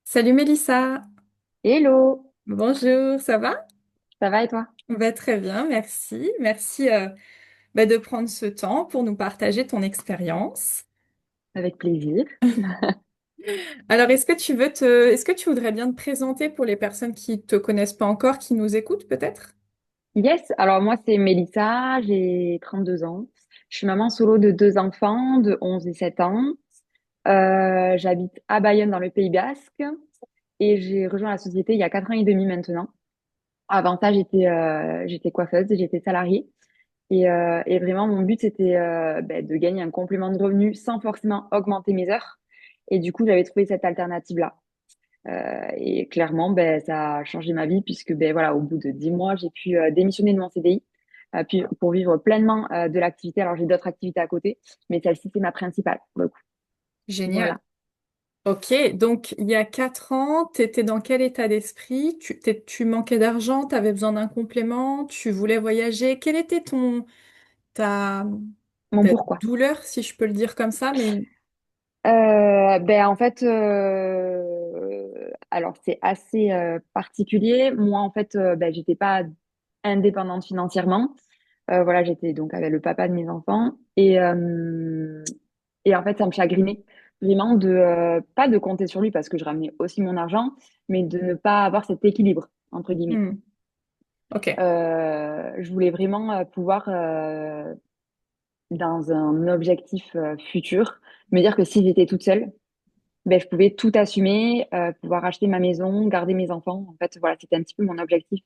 Salut Mélissa, Hello, bonjour, ça va? ça va et toi? Très bien, merci. Merci de prendre ce temps pour nous partager ton expérience. Avec plaisir. Alors, est-ce que tu voudrais bien te présenter pour les personnes qui te connaissent pas encore, qui nous écoutent peut-être? Yes, alors moi c'est Mélissa, j'ai 32 ans. Je suis maman solo de deux enfants de 11 et 7 ans. J'habite à Bayonne dans le Pays Basque et j'ai rejoint la société il y a 4 ans et demi maintenant. Avant ça, j'étais coiffeuse, j'étais salariée et vraiment mon but c'était de gagner un complément de revenu sans forcément augmenter mes heures. Et du coup, j'avais trouvé cette alternative-là. Et clairement, ça a changé ma vie puisque voilà, au bout de 10 mois, j'ai pu démissionner de mon CDI puis pour vivre pleinement de l'activité. Alors, j'ai d'autres activités à côté, mais celle-ci, c'est ma principale. Pour le coup. Génial. Voilà. Ok, donc il y a 4 ans, tu étais dans quel état d'esprit? Tu manquais d'argent, tu avais besoin d'un complément, tu voulais voyager. Quelle était ta, Mon ta pourquoi? douleur, si je peux le dire comme ça, mais... En fait, alors c'est assez particulier. Moi, en fait, j'étais pas indépendante financièrement. Voilà, j'étais donc avec le papa de mes enfants et en fait, ça me chagrinait vraiment de pas de compter sur lui parce que je ramenais aussi mon argent, mais de ne pas avoir cet équilibre entre guillemets. Hmm, ok. Je voulais vraiment pouvoir dans un objectif futur me dire que si j'étais toute seule je pouvais tout assumer, pouvoir acheter ma maison, garder mes enfants. En fait, voilà, c'était un petit peu mon objectif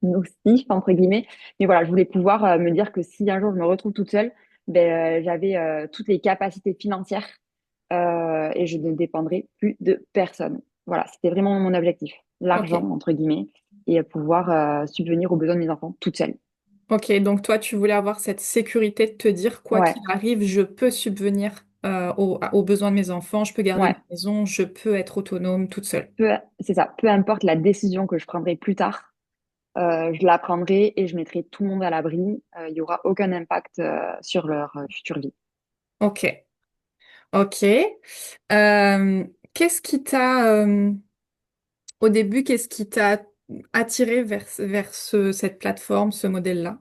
nocif, entre guillemets. Mais voilà, je voulais pouvoir me dire que si un jour je me retrouve toute seule, j'avais toutes les capacités financières et je ne dépendrais plus de personne. Voilà, c'était vraiment mon objectif. L'argent, Ok. entre guillemets, et pouvoir subvenir aux besoins de mes enfants toute seule. Ok, donc toi, tu voulais avoir cette sécurité de te dire, quoi Ouais, qu'il arrive, je peux subvenir aux besoins de mes enfants, je peux garder ma ouais. maison, je peux être autonome toute seule. C'est ça. Peu importe la décision que je prendrai plus tard, je la prendrai et je mettrai tout le monde à l'abri. Il y aura aucun impact sur leur future vie. Ok, ok. Qu'est-ce qui au début, qu'est-ce qui t'a attiré vers cette plateforme, ce modèle-là?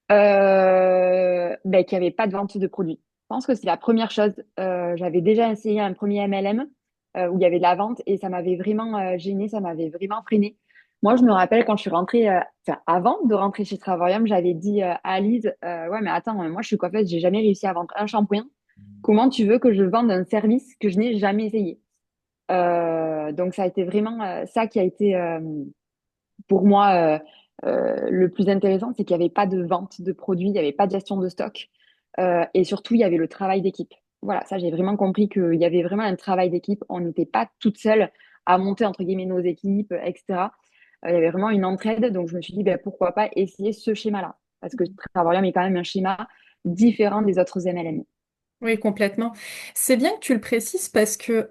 Qu'il n'y avait pas de vente de produits. Je pense que c'est la première chose. J'avais déjà essayé un premier MLM où il y avait de la vente et ça m'avait vraiment gênée, ça m'avait vraiment freinée. Moi, je me rappelle quand je suis rentrée, enfin, avant de rentrer chez Travarium, j'avais dit à Lise, ouais, mais attends, moi, je suis coiffeuse, j'ai jamais réussi à vendre un shampoing. Comment tu veux que je vende un service que je n'ai jamais essayé? Donc, ça a été vraiment ça qui a été pour moi le plus intéressant, c'est qu'il n'y avait pas de vente de produits, il n'y avait pas de gestion de stock et surtout, il y avait le travail d'équipe. Voilà, ça, j'ai vraiment compris qu'il y avait vraiment un travail d'équipe. On n'était pas toutes seules à monter, entre guillemets, nos équipes, etc. Il y avait vraiment une entraide. Donc, je me suis dit, pourquoi pas essayer ce schéma-là? Parce que Travarium est quand même un schéma différent des autres MLM. Oui, complètement. C'est bien que tu le précises parce que,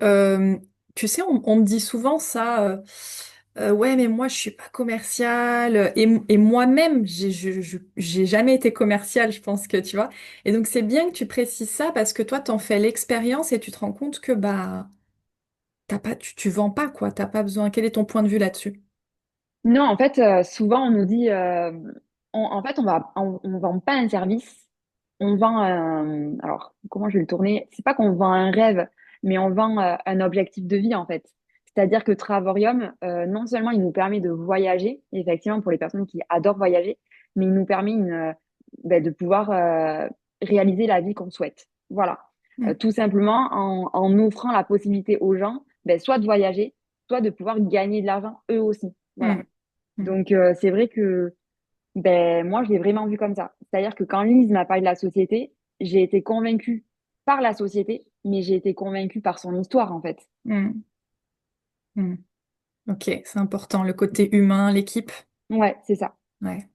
tu sais, on me dit souvent ça, ouais, mais moi, je suis pas commerciale. Et moi-même, j'ai jamais été commerciale, je pense que, tu vois. Et donc, c'est bien que tu précises ça parce que toi, t'en fais l'expérience et tu te rends compte que, bah, tu vends pas, quoi. T'as pas besoin. Quel est ton point de vue là-dessus? Non, en fait, souvent on nous dit, en fait, on vend pas un service, on vend alors comment je vais le tourner? C'est pas qu'on vend un rêve, mais on vend un objectif de vie en fait. C'est-à-dire que Travorium, non seulement il nous permet de voyager, effectivement pour les personnes qui adorent voyager, mais il nous permet de pouvoir réaliser la vie qu'on souhaite. Voilà. Hmm. Tout simplement en offrant la possibilité aux gens, soit de voyager, soit de pouvoir gagner de l'argent eux aussi. Hmm. Voilà. Hmm. Donc, c'est vrai que moi, je l'ai vraiment vu comme ça. C'est-à-dire que quand Lise m'a parlé de la société, j'ai été convaincue par la société, mais j'ai été convaincue par son histoire, en fait. Hmm. Hmm. Ok, c'est important, le côté humain, l'équipe. Ouais, c'est ça. Ouais.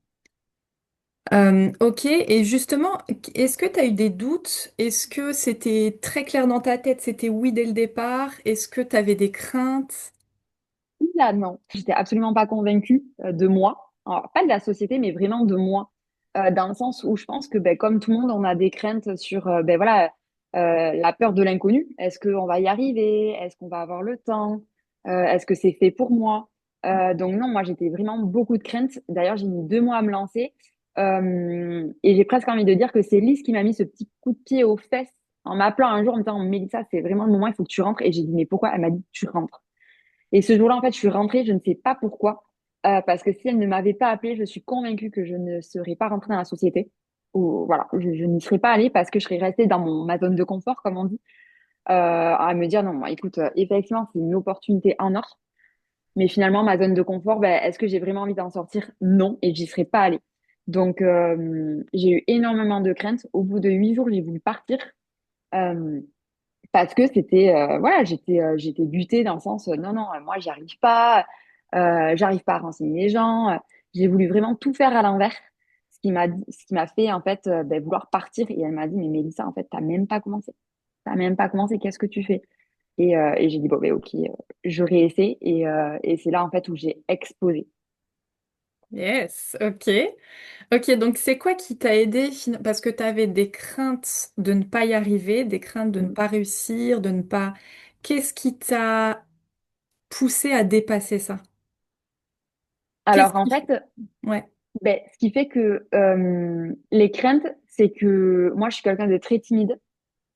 Ok, et justement, est-ce que tu as eu des doutes? Est-ce que c'était très clair dans ta tête, c'était oui dès le départ? Est-ce que tu avais des craintes? Là, non, j'étais absolument pas convaincue de moi. Alors, pas de la société, mais vraiment de moi. Dans le sens où je pense que, comme tout le monde, on a des craintes sur, voilà, la peur de l'inconnu. Est-ce qu'on va y arriver? Est-ce qu'on va avoir le temps? Est-ce que c'est fait pour moi? Donc non, moi j'étais vraiment beaucoup de crainte. D'ailleurs, j'ai mis 2 mois à me lancer. Et j'ai presque envie de dire que c'est Lise qui m'a mis ce petit coup de pied aux fesses en m'appelant un jour en me disant, Mélissa, c'est vraiment le moment, il faut que tu rentres. Et j'ai dit, mais pourquoi? Elle m'a dit, tu rentres. Et ce jour-là, en fait, je suis rentrée, je ne sais pas pourquoi, parce que si elle ne m'avait pas appelée, je suis convaincue que je ne serais pas rentrée dans la société. Ou voilà, je n'y serais pas allée parce que je serais restée dans ma zone de confort, comme on dit, à me dire non, moi, écoute, effectivement, c'est une opportunité en or, mais finalement, ma zone de confort, ben, est-ce que j'ai vraiment envie d'en sortir? Non, et j'y serais pas allée. Donc, j'ai eu énormément de craintes. Au bout de 8 jours, j'ai voulu partir. Euh, Parce que c'était voilà, j'étais butée dans le sens non non, moi j'arrive pas à renseigner les gens. J'ai voulu vraiment tout faire à l'envers, ce qui m'a fait en fait ben, vouloir partir. Et elle m'a dit, mais Mélissa, en fait t'as même pas commencé, qu'est-ce que tu fais? Et j'ai dit bon ben ok, je réessaie. Et c'est là en fait où j'ai explosé. Yes, ok. Ok, donc c'est quoi qui t'a aidé parce que tu avais des craintes de ne pas y arriver, des craintes de ne Mm. pas réussir, de ne pas... Qu'est-ce qui t'a poussé à dépasser ça? Qu'est-ce Alors en qui... fait, Ouais. ben, ce qui fait que les craintes, c'est que moi je suis quelqu'un de très timide.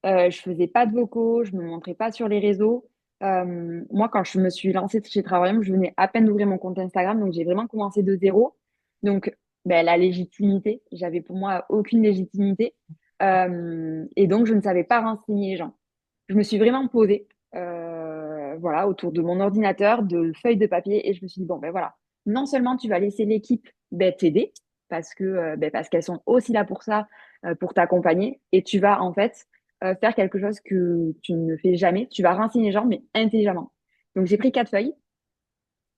Je faisais pas de vocaux, je me montrais pas sur les réseaux. Moi, quand je me suis lancée chez Travaillium, je venais à peine d'ouvrir mon compte Instagram, donc j'ai vraiment commencé de zéro. Donc, ben, la légitimité, j'avais pour moi aucune légitimité. Et donc, je ne savais pas renseigner les gens. Je me suis vraiment posée, voilà, autour de mon ordinateur, de feuilles de papier, et je me suis dit, bon, ben voilà, non seulement tu vas laisser l'équipe ben, t'aider, parce qu'elles sont aussi là pour ça, pour t'accompagner, et tu vas en fait faire quelque chose que tu ne fais jamais. Tu vas renseigner les gens, mais intelligemment. Donc, j'ai pris 4 feuilles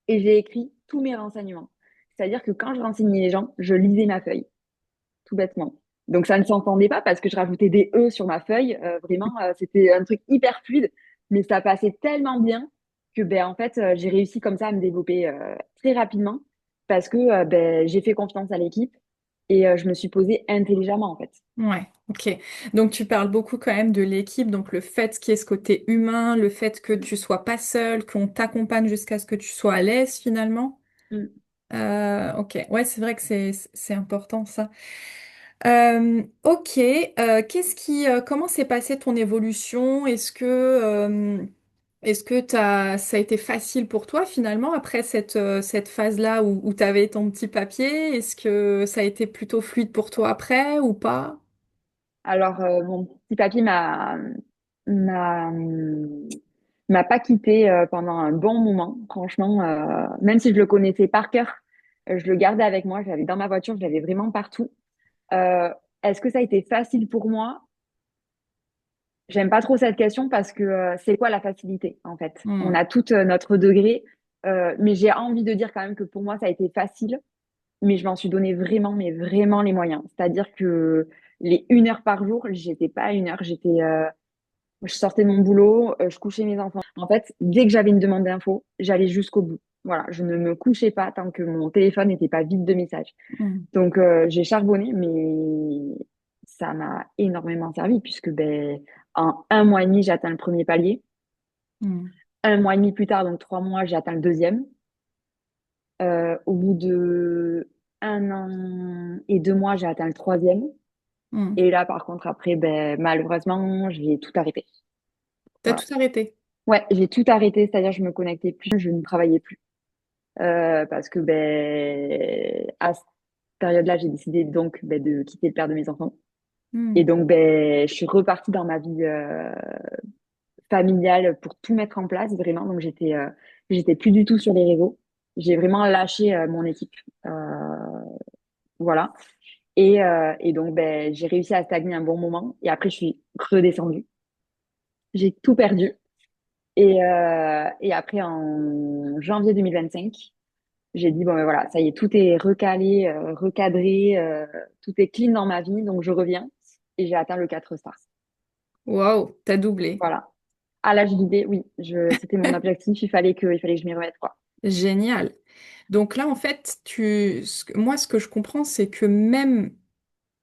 et j'ai écrit tous mes renseignements. C'est-à-dire que quand je renseignais les gens, je lisais ma feuille, tout bêtement. Donc, ça ne s'entendait pas parce que je rajoutais des E sur ma feuille. Vraiment, c'était un truc hyper fluide, mais ça passait tellement bien que, ben, en fait, j'ai réussi comme ça à me développer très rapidement parce que ben, j'ai fait confiance à l'équipe et je me suis posée intelligemment, en fait. Ouais, ok. Donc tu parles beaucoup quand même de l'équipe, donc le fait qu'il y ait ce côté humain, le fait que tu sois pas seul, qu'on t'accompagne jusqu'à ce que tu sois à l'aise finalement. Mm. Ok, ouais, c'est vrai que c'est important ça. Ok, comment s'est passée ton évolution? Est-ce que ça a été facile pour toi finalement après cette phase-là où tu avais ton petit papier? Est-ce que ça a été plutôt fluide pour toi après ou pas? Alors, mon petit papy m'a m'a pas quitté pendant un bon moment. Franchement, même si je le connaissais par cœur, je le gardais avec moi. Je l'avais dans ma voiture, je l'avais vraiment partout. Euh, Est-ce que ça a été facile pour moi? J'aime pas trop cette question parce que c'est quoi la facilité en fait? On Hmm. a tout notre degré, mais j'ai envie de dire quand même que pour moi ça a été facile, mais je m'en suis donné vraiment, mais vraiment les moyens. C'est-à-dire que les 1 heure par jour, j'étais pas à 1 heure, je sortais de mon boulot, je couchais mes enfants. En fait, dès que j'avais une demande d'info, j'allais jusqu'au bout. Voilà, je ne me couchais pas tant que mon téléphone n'était pas vide de messages. Hmm. Donc, j'ai charbonné, mais ça m'a énormément servi puisque ben, en 1 mois et demi, j'ai atteint le premier palier. Hmm. 1 mois et demi plus tard, donc 3 mois, j'ai atteint le deuxième. Au bout de 1 an et 2 mois, j'ai atteint le troisième. Hmm. Et là, par contre, après, ben, malheureusement, j'ai tout arrêté. T'as Voilà. tout arrêté. Ouais, j'ai tout arrêté, c'est-à-dire je me connectais plus, je ne travaillais plus. Parce que ben, à cette période-là, j'ai décidé donc ben, de quitter le père de mes enfants. Et Hmm. donc, ben, je suis repartie dans ma vie familiale pour tout mettre en place, vraiment. Donc, j'étais plus du tout sur les réseaux. J'ai vraiment lâché mon équipe. Euh, voilà. Et donc, ben, j'ai réussi à stagner un bon moment. Et après, je suis redescendue. J'ai tout perdu. Et après, en janvier 2025, j'ai dit, bon, ben voilà, ça y est, tout est recalé, recadré, tout est clean dans ma vie, donc je reviens. Et j'ai atteint le 4 stars. Waouh, t'as doublé. Voilà. À l'âge d'idée, oui, c'était mon objectif, il fallait que je m'y remette, quoi. Génial. Donc là, en fait, moi, ce que je comprends, c'est que même,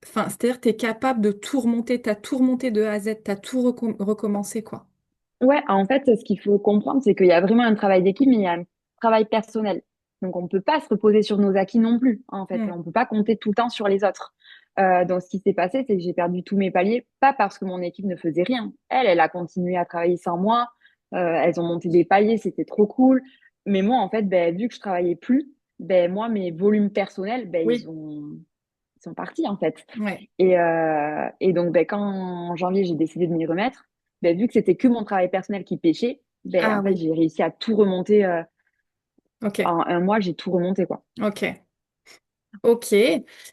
enfin, c'est-à-dire, tu es capable de tout remonter, t'as tout remonté de A à Z, t'as tout recommencé, quoi. Ouais, en fait, ce qu'il faut comprendre, c'est qu'il y a vraiment un travail d'équipe, mais il y a un travail personnel. Donc, on ne peut pas se reposer sur nos acquis non plus, en fait. Hmm. On ne peut pas compter tout le temps sur les autres. Donc, ce qui s'est passé, c'est que j'ai perdu tous mes paliers, pas parce que mon équipe ne faisait rien. Elle a continué à travailler sans moi. Elles ont monté des paliers, c'était trop cool. Mais moi, en fait, ben, vu que je travaillais plus, ben, moi, mes volumes personnels, ben, Oui, ils sont partis, en fait. ouais. Et donc, ben, quand en janvier, j'ai décidé de m'y remettre, ben, vu que c'était que mon travail personnel qui pêchait, ben, Ah en fait, oui, j'ai réussi à tout remonter. ok, En un mois, j'ai tout remonté, quoi. ok. Ok.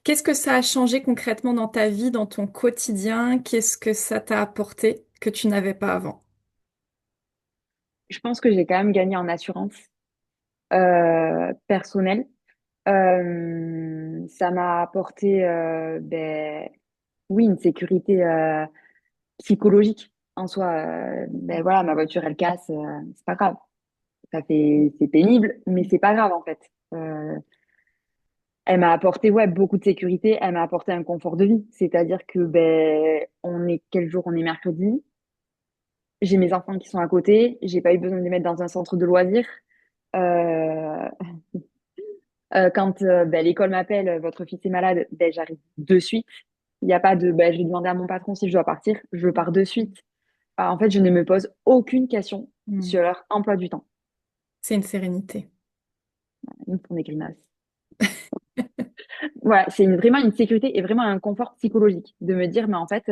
Qu'est-ce que ça a changé concrètement dans ta vie, dans ton quotidien? Qu'est-ce que ça t'a apporté que tu n'avais pas avant? Je pense que j'ai quand même gagné en assurance personnelle. Ça m'a apporté, ben, oui, une sécurité psychologique en soi. Ben voilà, ma voiture, elle casse, c'est pas grave. C'est pénible, mais c'est pas grave en fait. Elle m'a apporté ouais beaucoup de sécurité. Elle m'a apporté un confort de vie. C'est-à-dire que ben on est quel jour? On est mercredi. J'ai mes enfants qui sont à côté. J'ai pas eu besoin de les mettre dans un centre de loisirs. Euh, quand ben, l'école m'appelle, votre fils est malade, ben j'arrive de suite. Il n'y a pas de ben, je vais demander à mon patron si je dois partir. Je pars de suite. En fait, je ne me pose aucune question Hmm. sur leur emploi du temps. C'est une sérénité. Ils me font des grimaces. Voilà, c'est vraiment une sécurité et vraiment un confort psychologique de me dire, mais en fait,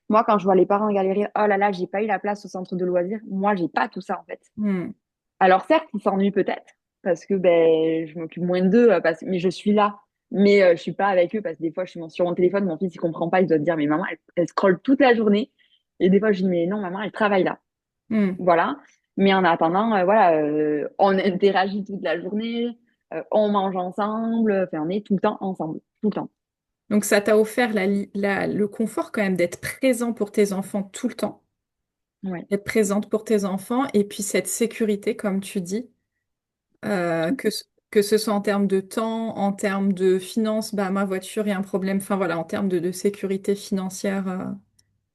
moi, quand je vois les parents galérer, oh là là, j'ai pas eu la place au centre de loisirs, moi, j'ai pas tout ça, en fait. Hmm. Alors, certes, ils s'ennuient peut-être parce que ben, je m'occupe moins d'eux, mais je suis là. Mais je suis pas avec eux parce que des fois, je suis sur mon téléphone, mon fils, il comprend pas, il doit te dire, mais maman, elle scrolle toute la journée. Et des fois, je dis, mais non, maman, elle travaille là. Hmm. Voilà. Mais en attendant, voilà, on interagit toute la journée, on mange ensemble, enfin, on est tout le temps ensemble, tout le temps. Donc ça t'a offert le confort quand même d'être présent pour tes enfants tout le temps, Ouais. d'être présente pour tes enfants, et puis cette sécurité, comme tu dis, que ce soit en termes de temps, en termes de finances, bah ma voiture, il y a un problème, enfin voilà, en termes de sécurité financière.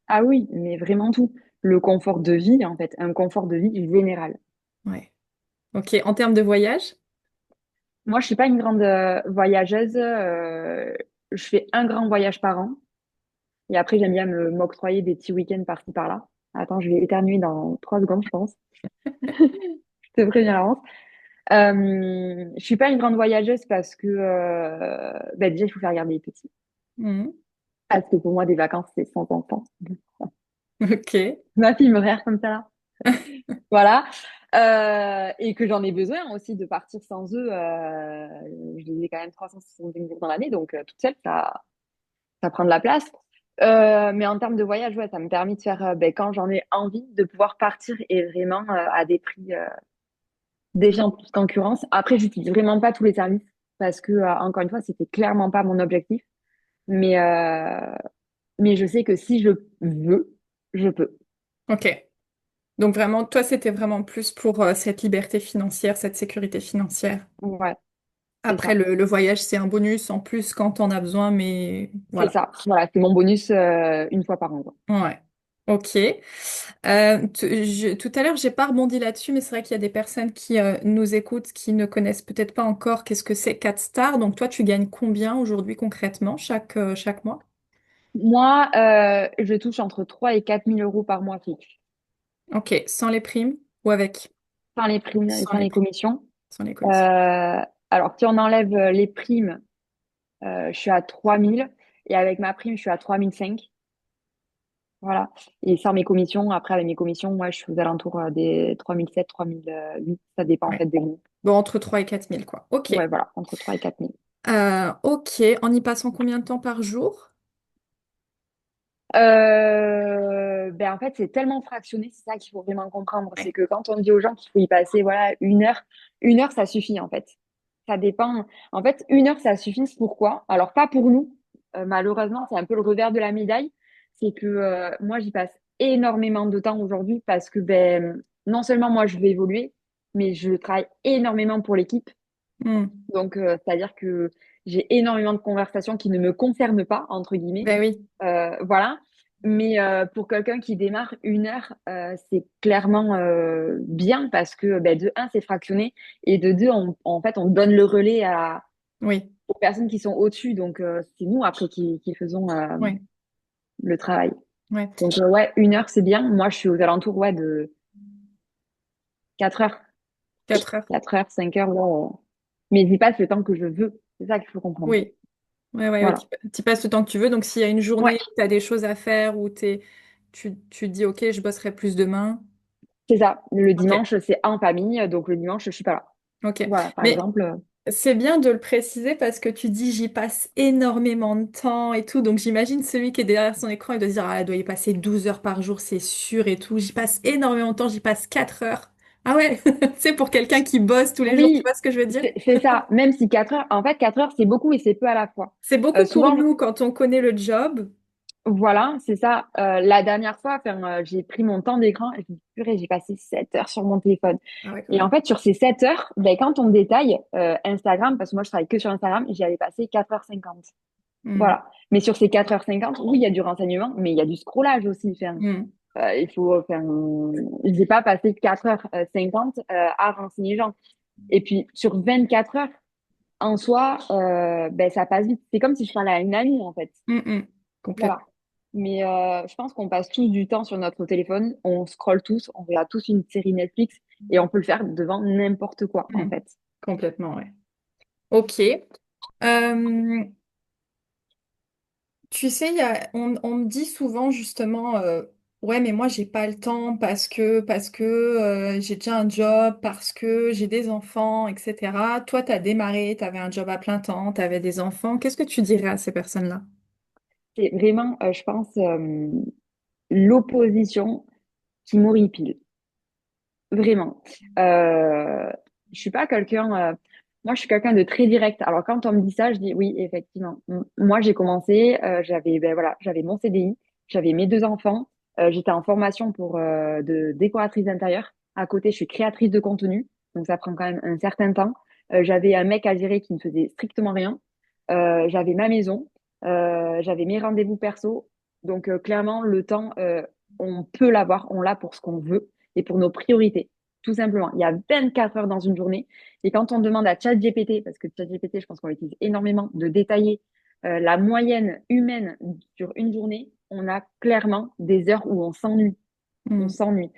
Ah oui, mais vraiment tout. Le confort de vie, en fait, un confort de vie général. Ouais. Ok. En termes de voyage? Moi, je suis pas une grande voyageuse. Je fais un grand voyage par an. Et après, j'aime bien m'octroyer des petits week-ends par-ci, par-là. Attends, je vais éternuer dans 3 secondes, je pense. Je te préviens à l'avance. Je suis pas une grande voyageuse parce que, bah, déjà, il faut faire garder les petits. Mhm. Parce que pour moi, des vacances, c'est sans enfants. Ok. Ma fille me regarde comme ça, là. Voilà. Et que j'en ai besoin aussi de partir sans eux. Je les ai quand même 365 jours dans l'année, donc toute seule, ça prend de la place. Mais en termes de voyage, ouais, ça me permet de faire, ben, quand j'en ai envie, de pouvoir partir et vraiment à des prix défiant toute concurrence. Après, j'utilise vraiment pas tous les services parce que, encore une fois, c'était clairement pas mon objectif. Mais, euh, mais je sais que si je veux, je peux. Ok. Donc vraiment, toi, c'était vraiment plus pour cette liberté financière, cette sécurité financière. Ouais, c'est Après, ça. le voyage, c'est un bonus en plus quand on a besoin, mais C'est voilà. ça. Voilà, c'est mon bonus une fois par an, quoi. Ouais. Ok. Tout à l'heure, j'ai pas rebondi là-dessus, mais c'est vrai qu'il y a des personnes qui nous écoutent, qui ne connaissent peut-être pas encore qu'est-ce que c'est 4 stars. Donc toi, tu gagnes combien aujourd'hui concrètement chaque mois? Moi, je touche entre 3 et 4 000 euros par mois fixe. Ok, sans les primes ou avec? Sans les primes et Sans sans les les primes, commissions. sans les commissions. Euh, alors, si on enlève les primes, je suis à 3 000. Et avec ma prime, je suis à 3 500. Voilà. Et sans mes commissions, après, avec mes commissions, moi, je suis aux alentours des 3 700, 3 800. Ça dépend, en Ouais. fait, des mois. Bon, entre 3 et 4 000, quoi. Ok. Ouais, voilà, entre 3 et 4 000. Ok, en y passant combien de temps par jour? Ben, en fait, c'est tellement fractionné, c'est ça qu'il faut vraiment comprendre. C'est Ouais. que quand on dit aux gens qu'il faut y passer, voilà, une heure, ça suffit, en fait. Ça dépend. En fait, une heure, ça suffit. Pourquoi? Alors, pas pour nous. Malheureusement, c'est un peu le revers de la médaille. C'est que moi, j'y passe énormément de temps aujourd'hui parce que, ben, non seulement moi, je veux évoluer, mais je travaille énormément pour l'équipe. Hmm. Donc, c'est-à-dire que j'ai énormément de conversations qui ne me concernent pas, entre guillemets. Ben oui. Voilà. Mais pour quelqu'un qui démarre, 1 heure, c'est clairement bien parce que ben, de un, c'est fractionné et de deux, en fait, on donne le relais Oui, aux personnes qui sont au-dessus. Donc, c'est nous après qui faisons oui, le travail. ouais. Donc, ouais, 1 heure, c'est bien. Moi, je suis aux alentours ouais, de 4 heures. 4 heures. 4 heures, 5 heures. Ouais. Mais j'y passe le temps que je veux. C'est ça qu'il faut comprendre. Oui, ouais, ouais, ouais. Voilà. Tu passes le temps que tu veux. Donc, s'il y a une Ouais, journée où tu as des choses à faire, où tu te dis, OK, je bosserai plus demain. c'est ça. Le OK, dimanche, c'est en famille. Donc, le dimanche, je suis pas là. OK. Voilà, par Mais exemple. c'est bien de le préciser parce que tu dis j'y passe énormément de temps et tout. Donc j'imagine celui qui est derrière son écran, il doit se dire ah, elle doit y passer 12 heures par jour, c'est sûr et tout. J'y passe énormément de temps, j'y passe 4 heures. Ah ouais, c'est pour quelqu'un qui bosse tous les jours, tu Oui, vois ce que je veux dire? c'est ça. Même si 4 heures, en fait, 4 heures, c'est beaucoup et c'est peu à la fois. C'est beaucoup pour Souvent, nous quand on connaît le job. voilà, c'est ça. La dernière fois, enfin, j'ai pris mon temps d'écran et je me suis dit, purée, j'ai passé 7 heures sur mon téléphone. Ah ouais, quand Et en même. fait, sur ces 7 heures, ben, quand on détaille Instagram, parce que moi, je travaille que sur Instagram, j'y avais passé 4h50. Hmm, Voilà. Mais sur ces 4h50, oui, il y a du renseignement, mais il y a du scrollage aussi. Enfin, hmm, il faut, enfin, j'ai pas passé 4h50 à renseigner les gens. Et puis, sur 24 heures, en soi, ben, ça passe vite. C'est comme si je parlais à une amie, en fait. hmm, hmm. Voilà. Complètement. Mais je pense qu'on passe tous du temps sur notre téléphone, on scrolle tous, on regarde tous une série Netflix et on peut le faire devant n'importe quoi, en Hmm, fait. complètement, ouais. Ok. Tu sais, on me dit souvent justement, ouais, mais moi j'ai pas le temps parce que j'ai déjà un job, parce que j'ai des enfants, etc. Toi, tu as démarré, tu avais un job à plein temps, tu avais des enfants. Qu'est-ce que tu dirais à ces personnes-là? C'est vraiment, je pense, l'opposition qui m'horripile. Vraiment. Euh, je suis pas quelqu'un. Moi, je suis quelqu'un de très direct. Alors, quand on me dit ça, je dis oui, effectivement. Moi, j'ai commencé. J'avais, ben voilà, j'avais mon CDI, j'avais mes 2 enfants. J'étais en formation pour de décoratrice d'intérieur. À côté, je suis créatrice de contenu, donc ça prend quand même un certain temps. J'avais un mec à gérer qui ne faisait strictement rien. J'avais ma maison. J'avais mes rendez-vous perso. Donc, clairement, le temps, on peut l'avoir. On l'a pour ce qu'on veut et pour nos priorités, tout simplement. Il y a 24 heures dans une journée. Et quand on demande à ChatGPT, parce que ChatGPT, je pense qu'on l'utilise énormément, de détailler la moyenne humaine sur une journée, on a clairement des heures où on s'ennuie. On Hmm, s'ennuie.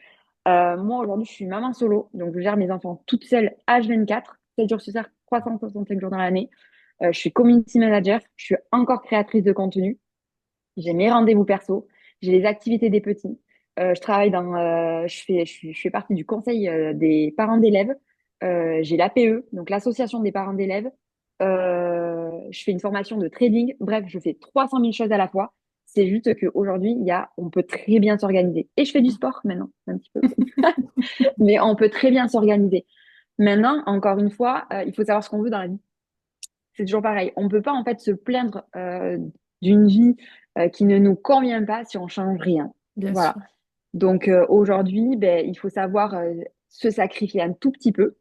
Moi, aujourd'hui, je suis maman solo, donc je gère mes enfants toute seule H24, 7 jours sur 7, 365 jours dans l'année. Je suis community manager, je suis encore créatrice de contenu. J'ai mes rendez-vous perso, j'ai les activités des petits. Je travaille je fais partie du conseil des parents d'élèves. J'ai l'APE, donc l'association des parents d'élèves. Je fais une formation de trading. Bref, je fais 300 000 choses à la fois. C'est juste qu'aujourd'hui, on peut très bien s'organiser. Et je fais du sport maintenant, un petit peu. Mais on peut très bien s'organiser. Maintenant, encore une fois, il faut savoir ce qu'on veut dans la vie. C'est toujours pareil. On ne peut pas en fait se plaindre d'une vie qui ne nous convient pas si on change rien. bien Voilà. sûr. Donc aujourd'hui, ben, il faut savoir se sacrifier un tout petit peu,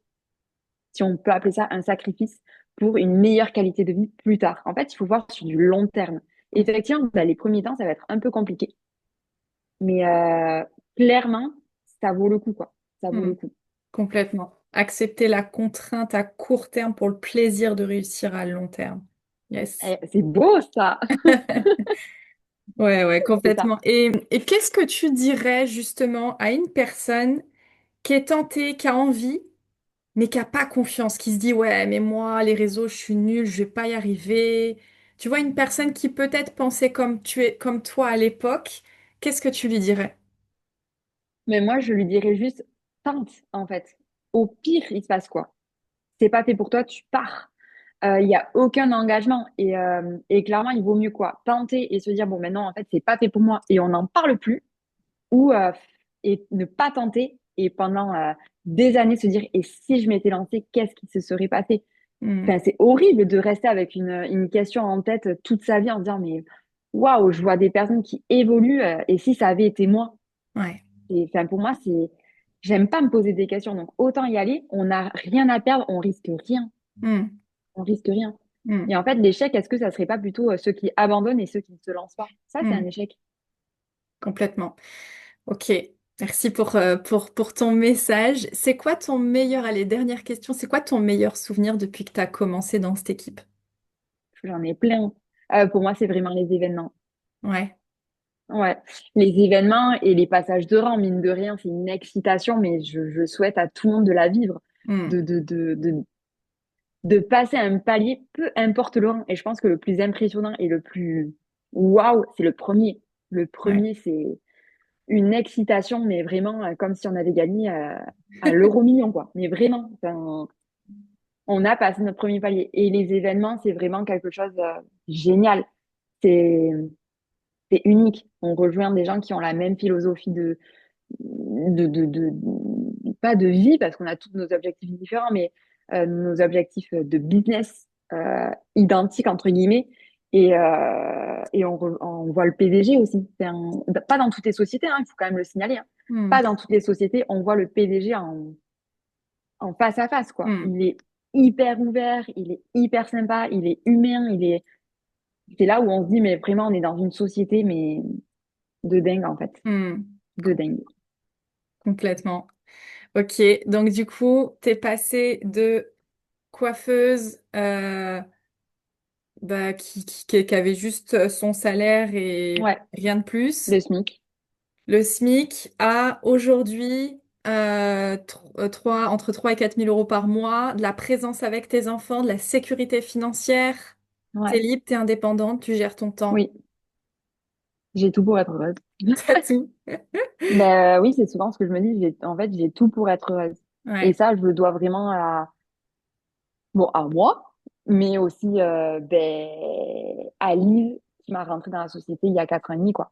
si on peut appeler ça un sacrifice, pour une meilleure qualité de vie plus tard. En fait, il faut voir sur du long terme. Hmm, Effectivement, ben, les premiers temps, ça va être un peu compliqué, mais clairement, ça vaut le coup, quoi. Ça vaut hmm, le coup. complètement. Accepter la contrainte à court terme pour le plaisir de réussir à long terme. Yes. C'est beau, ça. Ouais, ouais, C'est ça. complètement. Et qu'est-ce que tu dirais justement à une personne qui est tentée, qui a envie, mais qui a pas confiance, qui se dit, ouais, mais moi, les réseaux, je suis nulle, je vais pas y arriver. Tu vois, une personne qui peut-être pensait comme comme toi à l'époque, qu'est-ce que tu lui dirais? Mais moi, je lui dirais juste, tente, en fait. Au pire, il se passe quoi? C'est pas fait pour toi, tu pars. Il y a aucun engagement. Et clairement, il vaut mieux quoi? Tenter et se dire, bon, maintenant, en fait, c'est pas fait pour moi et on n'en parle plus. Ou et ne pas tenter et pendant des années se dire, et si je m'étais lancée, qu'est-ce qui se serait passé? Hmm, Enfin, c'est horrible de rester avec une question en tête toute sa vie en se disant, mais waouh, je vois des personnes qui évoluent et si ça avait été moi? ouais. Enfin, pour moi, j'aime pas me poser des questions. Donc, autant y aller. On n'a rien à perdre. On risque rien. Hmm, On risque rien. hmm, Et en fait, l'échec, est-ce que ça serait pas plutôt ceux qui abandonnent et ceux qui ne se lancent pas? Ça, c'est un hmm. échec. Complètement. Ok. Merci pour ton message. C'est quoi ton meilleur, allez, dernière question, c'est quoi ton meilleur souvenir depuis que tu as commencé dans cette équipe? J'en ai plein. Pour moi, c'est vraiment les événements. Ouais. Ouais, les événements et les passages de rang, mine de rien, c'est une excitation, mais je souhaite à tout le monde de la vivre, Hmm. de, de, de, de, de passer un palier, peu importe le rang. Et je pense que le plus impressionnant et le plus waouh, c'est le premier. Le Ouais. premier, c'est une excitation, mais vraiment comme si on avait gagné à l'euro-million, quoi. Mais vraiment, enfin, on a passé notre premier palier. Et les événements, c'est vraiment quelque chose de génial. C'est, c'est unique. On rejoint des gens qui ont la même philosophie pas de vie, parce qu'on a tous nos objectifs différents, mais nos objectifs de business identiques, entre guillemets. On voit le PDG aussi. Pas dans toutes les sociétés, hein, il faut quand même le signaler. Hein. Hmm. Pas dans toutes les sociétés, on voit le PDG en face à face, quoi. Hmm. Il est hyper ouvert, il est hyper sympa, il est humain, c'est là où on se dit, mais vraiment, on est dans une société, mais de dingue, en fait. Hmm. De dingue. Complètement. Ok. Donc, du coup, t'es passée de coiffeuse bah, qui avait juste son salaire et Ouais, rien de plus, le SMIC. le SMIC, à aujourd'hui entre 3 et 4 000 euros par mois, de la présence avec tes enfants, de la sécurité financière. T'es Ouais, libre, t'es indépendante, tu gères ton temps. oui, j'ai tout pour être heureuse. T'as tout. Ben oui, c'est souvent ce que je me dis. En fait, j'ai tout pour être heureuse. Et Ouais, ça, je le dois vraiment bon, à moi, mais aussi à Lise, qui m'a rentrée dans la société il y a 4 ans et demi, quoi.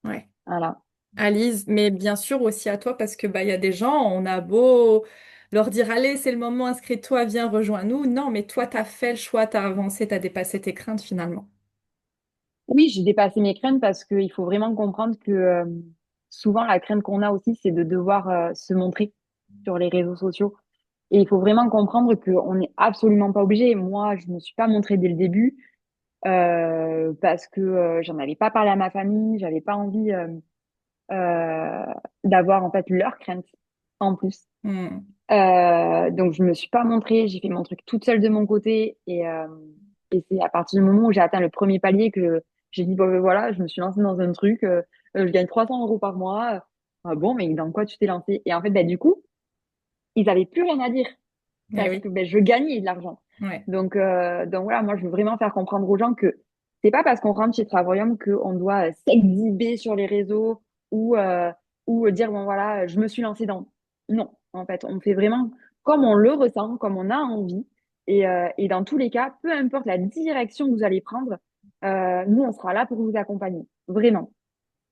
ouais. Voilà. Alice, mais bien sûr aussi à toi parce que bah il y a des gens, on a beau leur dire allez, c'est le moment, inscris-toi, viens, rejoins-nous. Non, mais toi, t'as fait le choix, t'as avancé, t'as dépassé tes craintes finalement. Oui, j'ai dépassé mes craintes parce qu'il faut vraiment comprendre que souvent, la crainte qu'on a aussi, c'est de devoir se montrer sur les réseaux sociaux. Et il faut vraiment comprendre qu'on n'est absolument pas obligé. Moi, je ne me suis pas montrée dès le début parce que j'en avais pas parlé à ma famille, j'avais pas envie euh, d'avoir en fait leurs craintes en plus. Hmm. Donc je me suis pas montrée, j'ai fait mon truc toute seule de mon côté et c'est à partir du moment où j'ai atteint le premier palier que j'ai dit bon ben voilà, je me suis lancée dans un truc, je gagne 300 euros par mois. Ah bon, mais dans quoi tu t'es lancée? Et en fait, ben, du coup, ils avaient plus rien à dire Eh parce oui, que ben, je gagnais de l'argent. ouais. Donc voilà, moi je veux vraiment faire comprendre aux gens que c'est pas parce qu'on rentre chez Travarium qu'on doit s'exhiber sur les réseaux ou, euh, ou dire bon voilà, je me suis lancée dans. Non, en fait, on fait vraiment comme on le ressent, comme on a envie. Et dans tous les cas, peu importe la direction que vous allez prendre, nous on sera là pour vous accompagner, vraiment.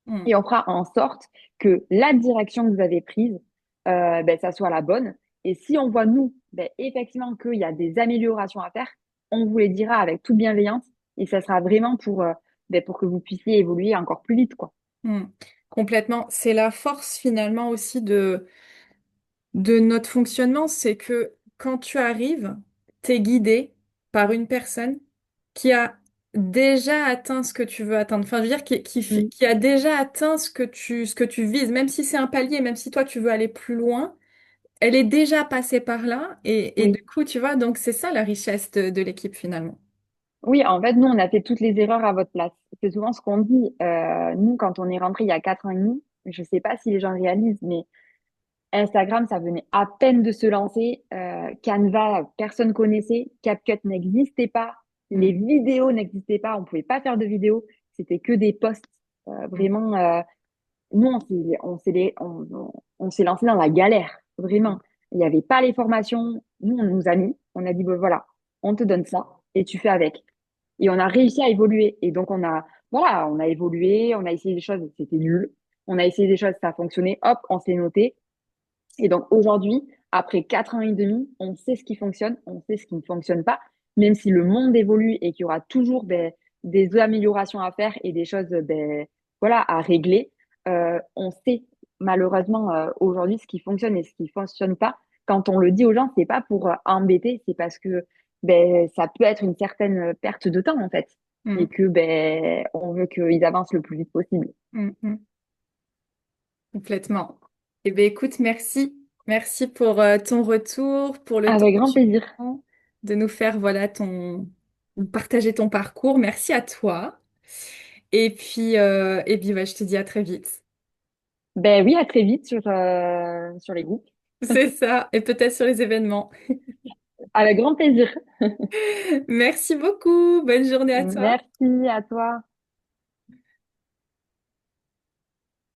Hmm. Et on fera en sorte que la direction que vous avez prise, ben, ça soit la bonne. Et si on voit, nous, ben, effectivement, qu'il y a des améliorations à faire, on vous les dira avec toute bienveillance. Et ça sera vraiment pour que vous puissiez évoluer encore plus vite, quoi. Hmm. Complètement. C'est la force finalement aussi de notre fonctionnement, c'est que quand tu arrives, t'es guidé par une personne qui a déjà atteint ce que tu veux atteindre. Enfin, je veux dire, Mm. qui a déjà atteint ce que tu vises, même si c'est un palier, même si toi tu veux aller plus loin, elle est déjà passée par là. Et du Oui. coup, tu vois, donc c'est ça la richesse de l'équipe finalement. Oui, en fait, nous, on a fait toutes les erreurs à votre place. C'est souvent ce qu'on dit. Nous, quand on est rentré il y a 4 ans et demi, je sais pas si les gens réalisent, mais Instagram, ça venait à peine de se lancer. Canva, personne connaissait. CapCut n'existait pas. Les Mm, vidéos n'existaient pas. On pouvait pas faire de vidéos. C'était que des posts. mm, Vraiment, nous, on s'est lancé dans la galère. Vraiment. mm, Il n'y avait pas les formations. Nous, on nous a mis. On a dit, bon, voilà, on te donne ça et tu fais avec. Et on a réussi à évoluer. Et donc, voilà, on a évolué. On a essayé des choses. C'était nul. On a essayé des choses, ça a fonctionné. Hop, on s'est noté. Et donc aujourd'hui, après 4 ans et demi, on sait ce qui fonctionne, on sait ce qui ne fonctionne pas, même si le monde évolue et qu'il y aura toujours des améliorations à faire et des choses voilà, à régler. On sait malheureusement aujourd'hui ce qui fonctionne et ce qui fonctionne pas. Quand on le dit aux gens, c'est pas pour embêter, c'est parce que ça peut être une certaine perte de temps en fait et mm, que on veut qu'ils avancent le plus vite possible. mm, mm. Complètement. Eh bien, écoute, merci. Merci pour ton retour, pour le temps Avec que grand tu plaisir. prends de nous faire, voilà, partager ton parcours. Merci à toi. Et puis, ouais, je te dis à très vite. Ben oui, à très vite sur les groupes. C'est ça. Et peut-être sur les événements. Avec grand plaisir. Merci beaucoup. Bonne journée à toi. Merci à toi.